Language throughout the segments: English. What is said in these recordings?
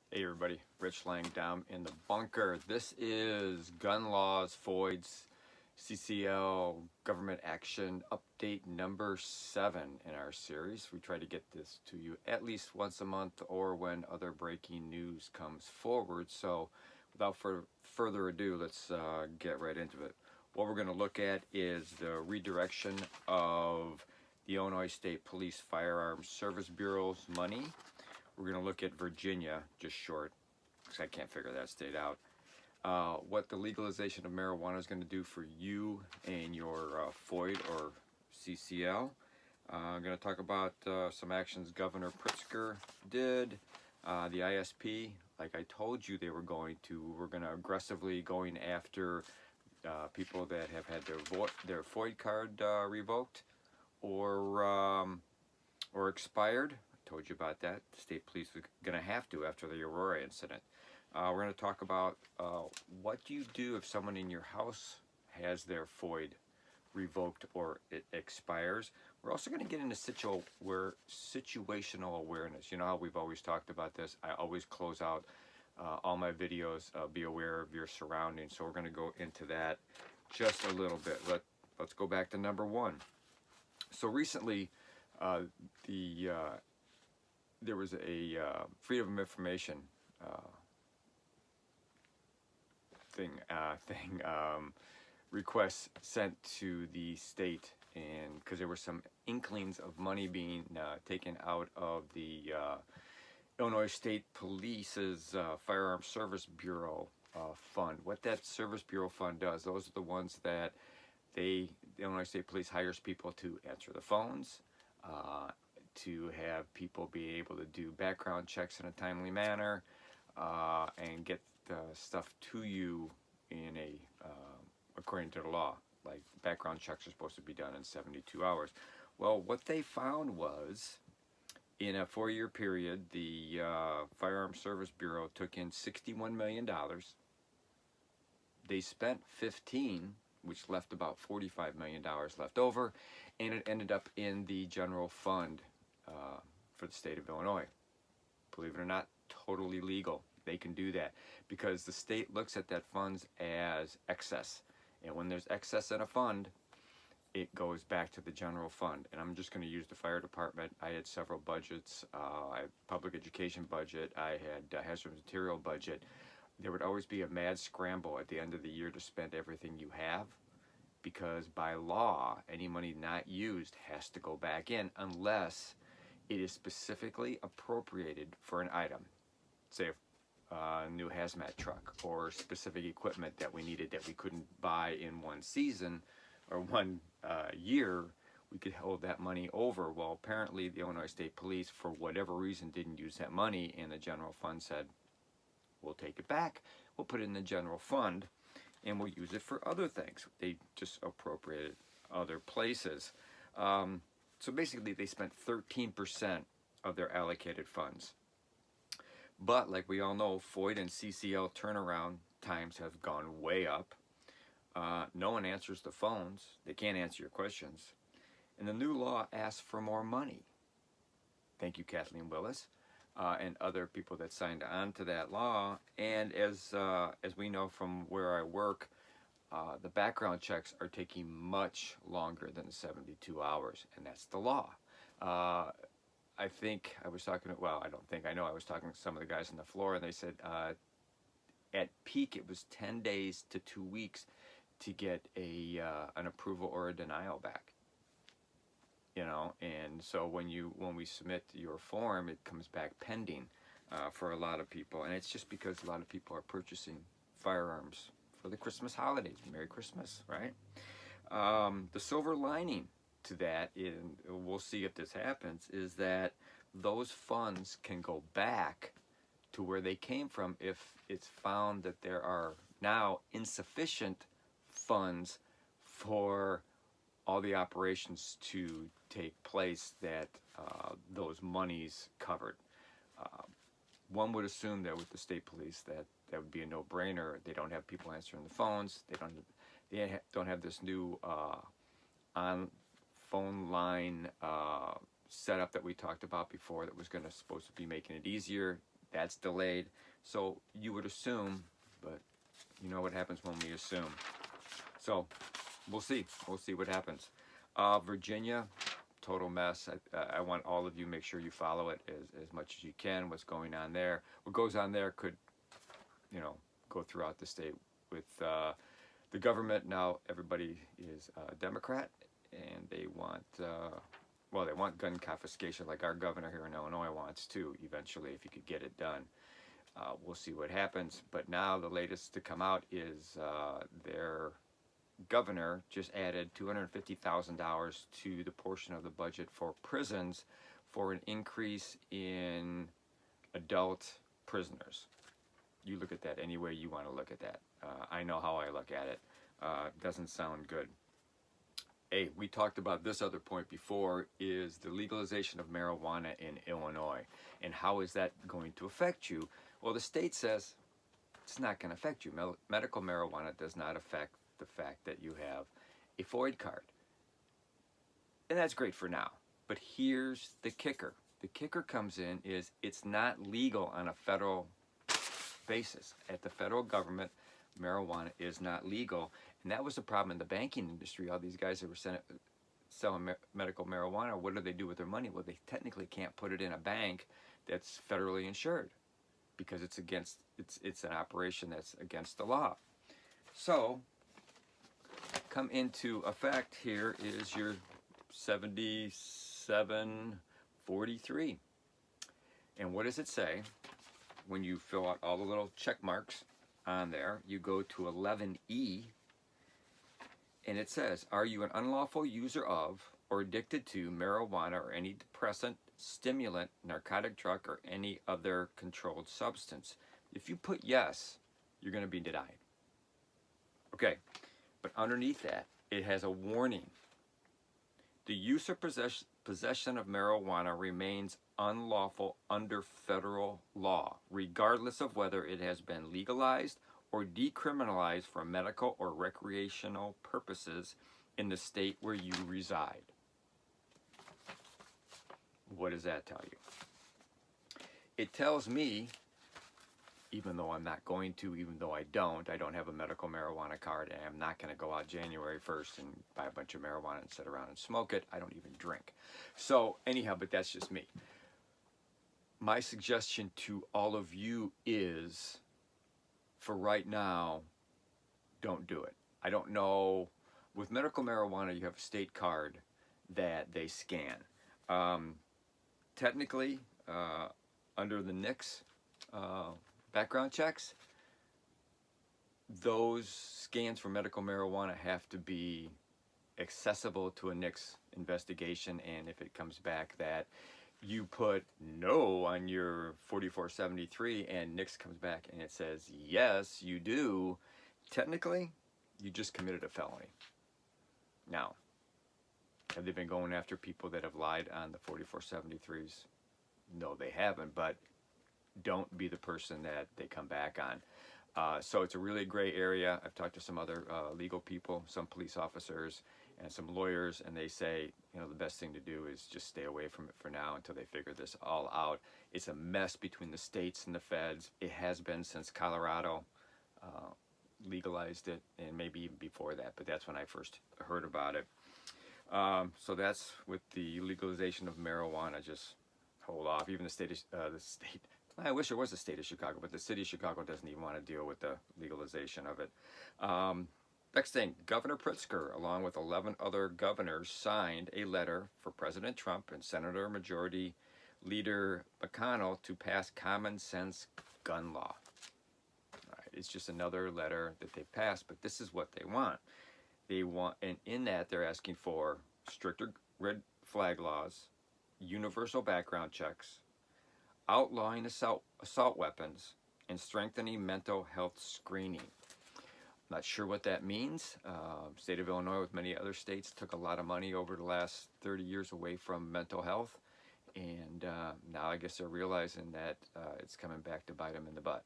Hey everybody, Rich Lang down in the bunker. This is gun laws, FOIDs, CCL, government action update number 7 in our series. We try to get this to you at least once a month or when other breaking news comes forward. So without further ado, let's get right into it. What we're going to look at is the redirection of the Illinois State Police Firearms Service Bureau's money. We're going to look at Virginia, just short, because I can't figure that state out. What the legalization of marijuana is going to do for you and your FOID or CCL. I'm going to talk about some actions Governor Pritzker did. The ISP, like I told you they were going to, we're going to aggressively going after people that have had their FOID card revoked or expired. Told you about that. The state police are going to have to after the Aurora incident. We're going to talk about what do you do if someone in your house has their FOID revoked or it expires. We're also going to get into situational awareness. You know how we've always talked about this. I always close out all my videos, be aware of your surroundings. So we're going to go into that just a little bit. Let's go back to number 1. So recently, there was a freedom of information request sent to the state, and because there were some inklings of money being taken out of the Illinois State Police's Firearms Service Bureau fund. What that Service Bureau fund does, those are the ones that the Illinois State Police hires people to answer the phones, to have people be able to do background checks in a timely manner, and get stuff to you in according to the law. Like background checks are supposed to be done in 72 hours. Well, what they found was in a 4-year period, the Firearms Service Bureau took in $61 million. They spent 15, which left about $45 million left over, and it ended up in the general fund for the state of Illinois. Believe it or not, totally legal. They can do that because the state looks at that funds as excess. And when there's excess in a fund, it goes back to the general fund. And I'm just going to use the fire department. I had several budgets. I had public education budget. I had hazardous material budget. There would always be a mad scramble at the end of the year to spend everything you have, because by law, any money not used has to go back in unless it is specifically appropriated for an item. Say a new hazmat truck or specific equipment that we needed that we couldn't buy in one season or one year, we could hold that money over. Well, apparently the Illinois State Police, for whatever reason, didn't use that money, and the general fund said, we'll take it back, we'll put it in the general fund, and we'll use it for other things. They just appropriated other places. So basically they spent 13% of their allocated funds. But like we all know, FOID and CCL turnaround times have gone way up. No one answers the phones. They can't answer your questions. And the new law asks for more money. Thank you, Kathleen Willis, and other people that signed on to that law. And as we know from where I work, the background checks are taking much longer than 72 hours, and that's the law. I think I was talking to, well, I don't think, I know I was talking to some of the guys on the floor, and they said at peak it was 10 days to 2 weeks to get an approval or a denial back. You know, and so when we submit your form, it comes back pending for a lot of people, and it's just because a lot of people are purchasing firearms for the Christmas holidays. Merry Christmas, right? The silver lining to that, and we'll see if this happens, is that those funds can go back to where they came from if it's found that there are now insufficient funds for all the operations to take place that those monies covered. One would assume that with the state police that would be a no-brainer. They don't have people answering the phones. They don't have this new on phone line setup that we talked about before that was supposed to be making it easier. That's delayed. So you would assume, but you know what happens when we assume. So we'll see. We'll see what happens. Virginia, total mess. I want all of you make sure you follow it as much as you can. What's going on there? What goes on there could, go throughout the state with the government. Now everybody is Democrat, and they want they want gun confiscation, like our governor here in Illinois wants too. Eventually, if you could get it done. We'll see what happens. But now the latest to come out is their governor just added $250,000 to the portion of the budget for prisons for an increase in adult prisoners. You look at that any way you want to look at that. I know how I look at it. Doesn't sound good. Hey, we talked about this other point before, is the legalization of marijuana in Illinois. And how is that going to affect you? Well, the state says it's not going to affect you. Medical marijuana does not affect the fact that you have a FOID card. And that's great for now. But here's the kicker. The kicker comes in is it's not legal on a federal basis. At the federal government, marijuana is not legal. And that was the problem in the banking industry. All these guys that were selling medical marijuana, what do they do with their money? Well, they technically can't put it in a bank that's federally insured, because it's an operation that's against the law. So come into effect here is your 7743. And what does it say? When you fill out all the little check marks on there, you go to 11E, and it says, are you an unlawful user of or addicted to marijuana or any depressant, stimulant, narcotic drug, or any other controlled substance? If you put yes, you're going to be denied. Okay, but underneath that, it has a warning. The use or possession of marijuana remains unlawful under federal law, regardless of whether it has been legalized or decriminalized for medical or recreational purposes in the state where you reside. What does that tell you? It tells me, even though I'm not going to, even though I don't have a medical marijuana card, and I'm not going to go out January 1st and buy a bunch of marijuana and sit around and smoke it. I don't even drink. So anyhow, but that's just me. My suggestion to all of you is, for right now, don't do it. I don't know. With medical marijuana, you have a state card that they scan. Technically, under the NICS background checks, those scans for medical marijuana have to be accessible to a NICS investigation, and if it comes back that you put no on your 4473 and NICS comes back and it says yes, you do, technically, you just committed a felony. Now, have they been going after people that have lied on the 4473s? No, they haven't, but don't be the person that they come back on. So it's a really gray area. I've talked to some other legal people, some police officers, and some lawyers, and they say, the best thing to do is just stay away from it for now until they figure this all out. It's a mess between the states and the feds. It has been since Colorado legalized it, and maybe even before that, but that's when I first heard about it. So that's with the legalization of marijuana. Just hold off. Even the state, I wish there was a state of Chicago, but the city of Chicago doesn't even want to deal with the legalization of it. Next thing, Governor Pritzker, along with 11 other governors, signed a letter for President Trump and Senator Majority Leader McConnell to pass common sense gun law. All right, it's just another letter that they passed, but this is what they want. They want, and in that they're asking for stricter red flag laws, universal background checks, outlawing assault weapons, and strengthening mental health screening. Not sure what that means. State of Illinois, with many other states, took a lot of money over the last 30 years away from mental health, and now I guess they're realizing that it's coming back to bite them in the butt.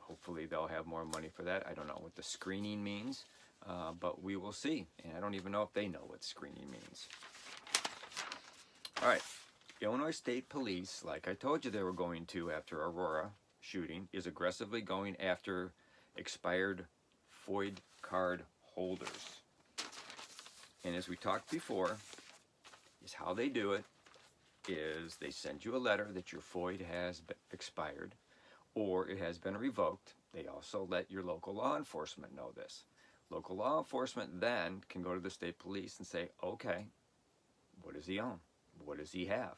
Hopefully they'll have more money for that. I don't know what the screening means, but we will see. And I don't even know if they know what screening means. All right, Illinois State Police, like I told you they were going to after Aurora shooting, is aggressively going after expired FOID card holders. And as we talked before, is how they do it is they send you a letter that your FOID has expired or it has been revoked. They also let your local law enforcement know this. Local law enforcement then can go to the state police and say, okay, what does he own? What does he have?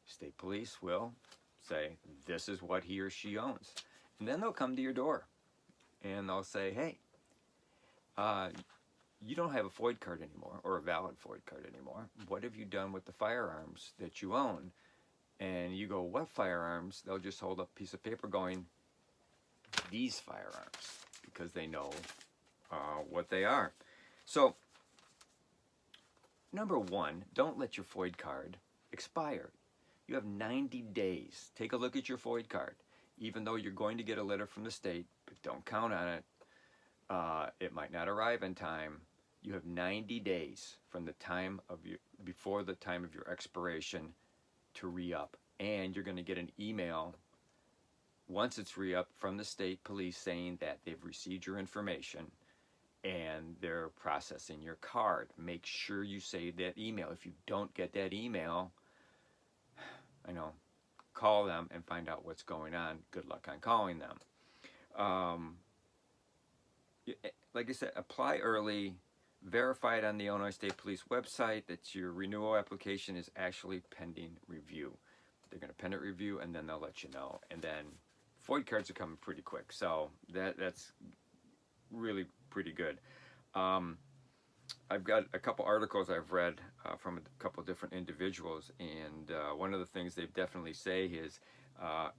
State police will say, this is what he or she owns. And then they'll come to your door and they'll say, hey, you don't have a FOID card anymore, or a valid FOID card anymore. What have you done with the firearms that you own? And you go, what firearms? They'll just hold up a piece of paper going, these firearms, because they know what they are. So, number one, don't let your FOID card expire. You have 90 days. Take a look at your FOID card. Even though you're going to get a letter from the state, but don't count on it. It might not arrive in time. You have 90 days from the time of before the time of your expiration to re-up. And you're going to get an email once it's re-up from the state police saying that they've received your information and they're processing your card. Make sure you save that email. If you don't get that email, call them and find out what's going on. Good luck on calling them. Like I said, apply early. Verify it on the Illinois State Police website that your renewal application is actually pending review. They're going to pen it review and then they'll let you know. And then FOID cards are coming pretty quick, so that's really pretty good. I've got a couple articles I've read from a couple different individuals, and one of the things they definitely say is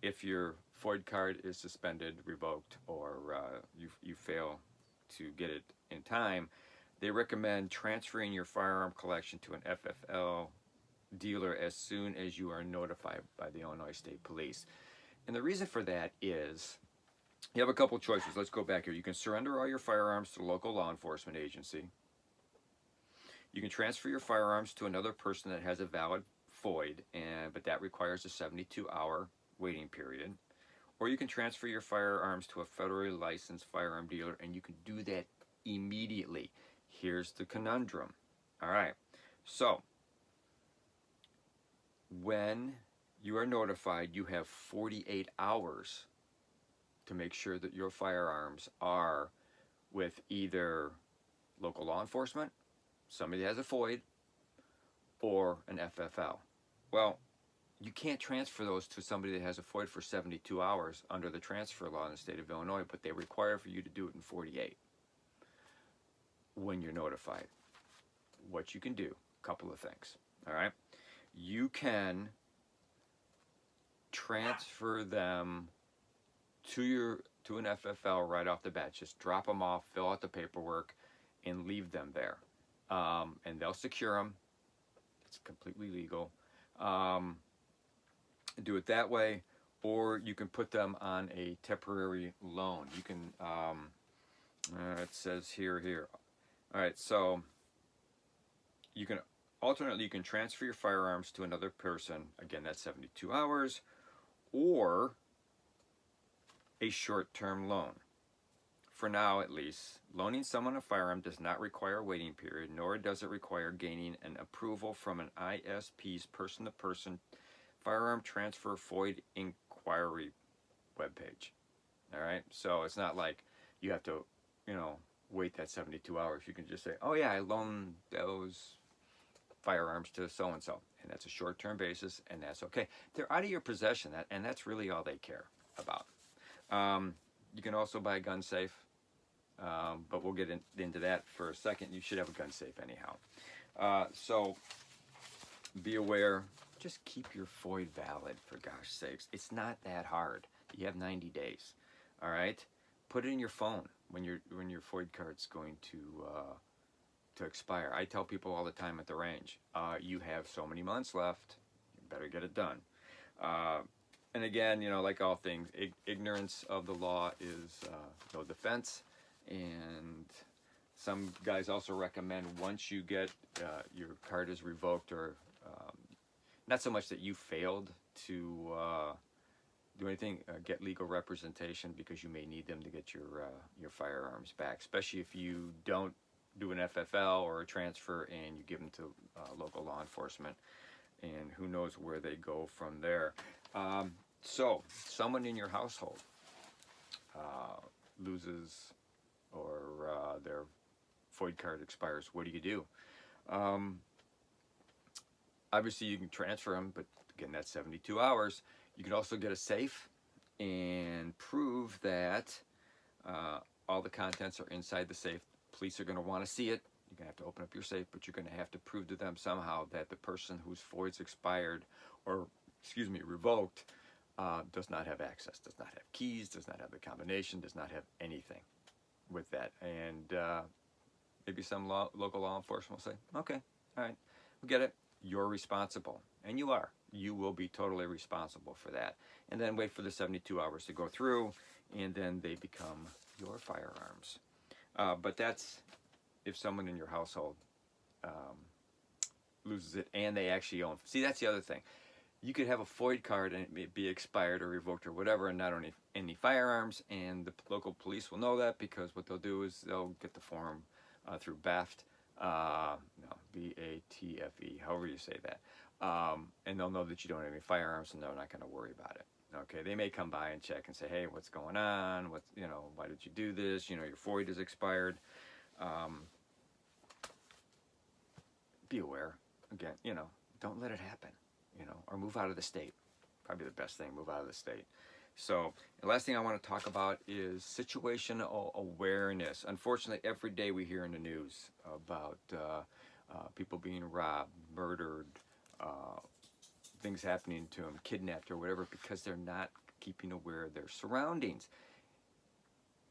if your FOID card is suspended, revoked, or you fail to get it in time, they recommend transferring your firearm collection to an FFL dealer as soon as you are notified by the Illinois State Police. And the reason for that is you have a couple choices. Let's go back here. You can surrender all your firearms to a local law enforcement agency. You can transfer your firearms to another person that has a valid FOID, but that requires a 72-hour waiting period. Or you can transfer your firearms to a federally licensed firearm dealer, and you can do that immediately. Here's the conundrum. All right, so when you are notified, you have 48 hours to make sure that your firearms are with either local law enforcement, somebody that has a FOID, or an FFL. Well, you can't transfer those to somebody that has a FOID for 72 hours under the transfer law in the state of Illinois, but they require for you to do it in 48 when you're notified. What you can do, a couple of things, all right? You can transfer them to an FFL right off the bat. Just drop them off, fill out the paperwork, and leave them there. And they'll secure them. It's completely legal. Do it that way, or you can put them on a temporary loan. You can, it says here. All right, so you can alternately, you can transfer your firearms to another person. Again, that's 72 hours, or a short-term loan. For now, at least, loaning someone a firearm does not require a waiting period, nor does it require gaining an approval from an ISP's person-to-person firearm transfer FOID inquiry webpage. All right, so it's not like you have to, wait that 72 hours. You can just say, oh yeah, I loaned those firearms to so-and-so, and that's a short-term basis, and that's okay. They're out of your possession, and that's really all they care about. You can also buy a gun safe, but we'll get into that for a second. You should have a gun safe anyhow. So be aware, just keep your FOID valid, for gosh sakes. It's not that hard. You have 90 days, all right? Put it in your phone when your FOID card's going to expire. I tell people all the time at the range, you have so many months left, you better get it done. And again, like all things, ignorance of the law is no defense. And some guys also recommend once you get your card is revoked or not so much that you failed to do anything, get legal representation, because you may need them to get your firearms back, especially if you don't do an FFL or a transfer and you give them to local law enforcement, and who knows where they go from there. So someone in your household loses, or their FOID card expires. What do? Obviously you can transfer them, but again, that's 72 hours. You can also get a safe and prove that all the contents are inside the safe. Police are going to want to see it. You're going to have to open up your safe, but you're going to have to prove to them somehow that the person whose FOID's expired, or revoked, does not have access, does not have keys, does not have the combination, does not have anything with that. And maybe some local law enforcement will say, okay, all right, we get it. You're responsible. And you are. You will be totally responsible for that. And then wait for the 72 hours to go through, and then they become your firearms. But that's if someone in your household loses it and they actually own. See, that's the other thing. You could have a FOID card and it may be expired or revoked or whatever, and not own any firearms, and the local police will know that, because what they'll do is they'll get the form through BAFT, BATFE, however you say that, and they'll know that you don't have any firearms, and they're not going to worry about it. Okay, they may come by and check and say, hey, what's going on? Why did you do this? Your FOID is expired. Be aware. Again, don't let it happen. Or move out of the state. Probably the best thing, move out of the state. So the last thing I want to talk about is situational awareness. Unfortunately, every day we hear in the news about people being robbed, murdered, things happening to them, kidnapped or whatever, because they're not keeping aware of their surroundings.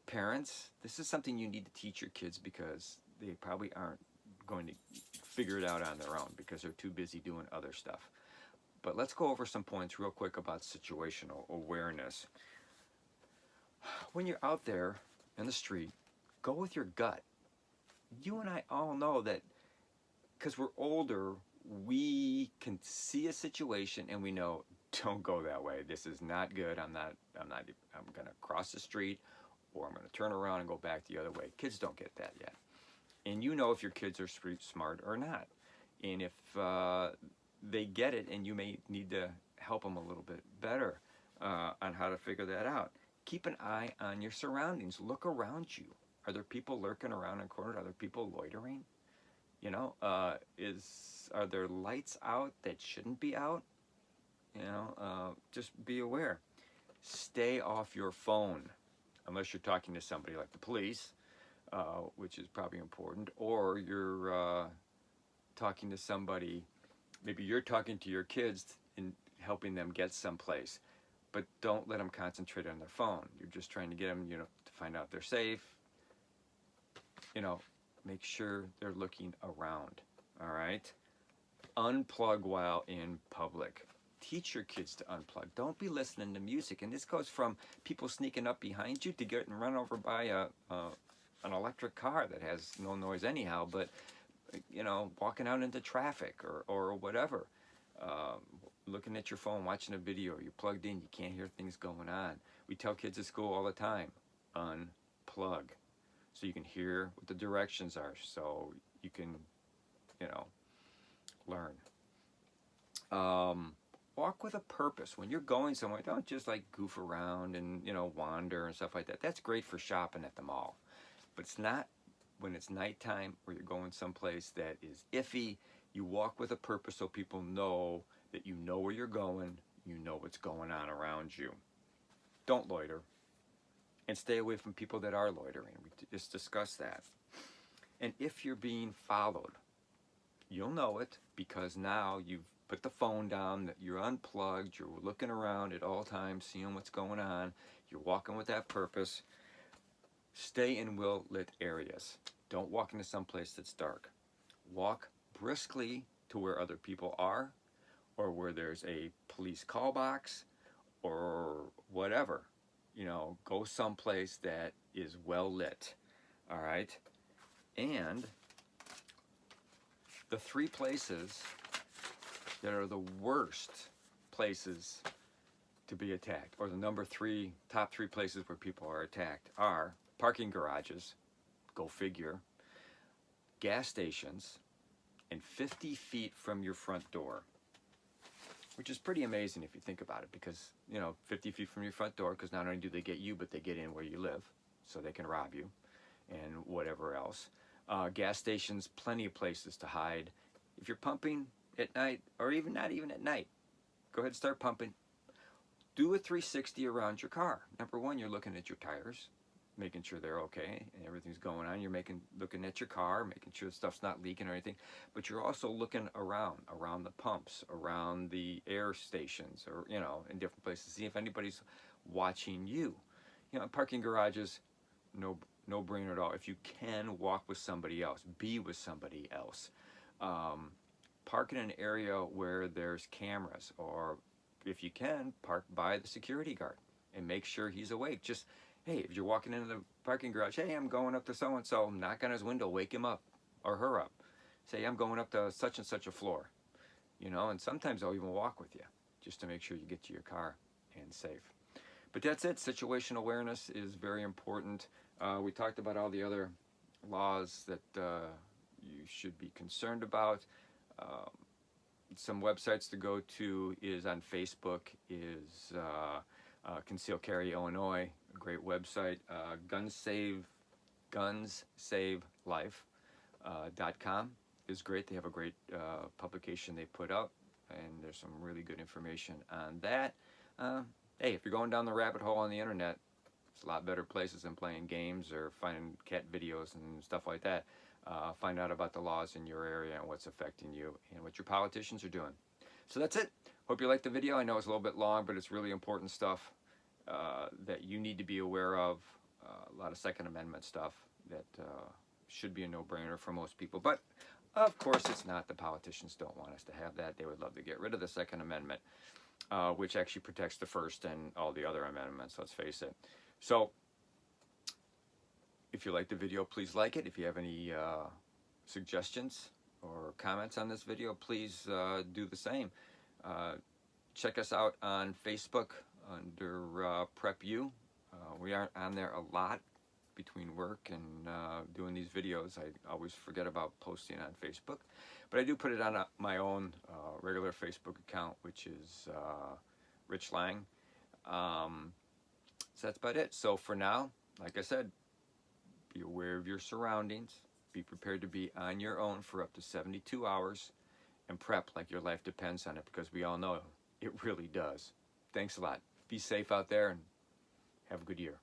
Parents, this is something you need to teach your kids, because they probably aren't going to figure it out on their own because they're too busy doing other stuff. But let's go over some points real quick about situational awareness. When you're out there in the street, go with your gut. You and I all know that because we're older, we can see a situation and we know, don't go that way. This is not good. I'm going to cross the street, or I'm going to turn around and go back the other way. Kids don't get that yet. And you know if your kids are street smart or not. And if they get it, and you may need to help them a little bit better on how to figure that out. Keep an eye on your surroundings. Look around you. Are there people lurking around in corners? Are there people loitering? Are there lights out that shouldn't be out? Just be aware. Stay off your phone, unless you're talking to somebody like the police, which is probably important, or you're talking to somebody. Maybe you're talking to your kids and helping them get someplace, but don't let them concentrate on their phone. You're just trying to get them, to find out they're safe. Make sure they're looking around. All right. Unplug while in public. Teach your kids to unplug. Don't be listening to music. And this goes from people sneaking up behind you to getting run over by an electric car that has no noise anyhow, but walking out into traffic or whatever, looking at your phone, watching a video, you're plugged in, you can't hear things going on. We tell kids at school all the time, unplug, so you can hear what the directions are, so you can, learn. Walk with a purpose. When you're going somewhere, don't just goof around and, wander and stuff like that. That's great for shopping at the mall, but it's not when it's nighttime or you're going someplace that is iffy. You walk with a purpose so people know that you know where you're going, you know what's going on around you. Don't loiter, and stay away from people that are loitering. We just discussed that. And if you're being followed, you'll know it, because now you've put the phone down, that you're unplugged, you're looking around at all times, seeing what's going on, you're walking with that purpose. Stay in well-lit areas. Don't walk into some place that's dark. Walk briskly to where other people are, or where there's a police call box, or whatever. Go someplace that is well lit. All right? And the three places that are the worst places to be attacked, or the top three places where people are attacked are parking garages, go figure, gas stations, and 50 feet from your front door. Which is pretty amazing if you think about it, because, 50 feet from your front door, because not only do they get you, but they get in where you live, so they can rob you and whatever else. Gas stations, plenty of places to hide. If you're pumping at night, or even not even at night, go ahead and start pumping. Do a 360 around your car. Number one, you're looking at your tires, making sure they're okay and everything's going on. You're looking at your car, making sure the stuff's not leaking or anything. But you're also looking around the pumps, around the air stations, or in different places, see if anybody's watching you. Parking garages, no brainer at all. If you can, walk with somebody else, be with somebody else. Park in an area where there's cameras, or if you can, park by the security guard and make sure he's awake. Just, hey, if you're walking into the parking garage, hey, I'm going up to so-and-so, knock on his window, wake him up or her up. Say, I'm going up to such and such a floor, and sometimes I'll even walk with you just to make sure you get to your car and safe. But that's it. Situational awareness is very important. We talked about all the other laws that you should be concerned about. Some websites to go to is on Facebook is Conceal Carry Illinois, a great website. GunsSaveLife.com is great. They have a great publication they put up, and there's some really good information on that. Hey, if you're going down the rabbit hole on the internet, it's a lot better places than playing games or finding cat videos and stuff like that. Find out about the laws in your area and what's affecting you and what your politicians are doing. So that's it. Hope you liked the video. I know it's a little bit long, but it's really important stuff that you need to be aware of. A lot of Second Amendment stuff that should be a no-brainer for most people. But, of course, it's not. The politicians don't want us to have that. They would love to get rid of the Second Amendment, which actually protects the First and all the other amendments, let's face it. So, if you liked the video, please like it. If you have any suggestions or comments on this video, please do the same. Check us out on Facebook under PrepU. We aren't on there a lot between work and doing these videos. I always forget about posting on Facebook. But I do put it on my own regular Facebook account, which is Rich Lang. So that's about it. So for now, like I said, be aware of your surroundings. Be prepared to be on your own for up to 72 hours. And prep like your life depends on it, because we all know it really does. Thanks a lot. Be safe out there and have a good year.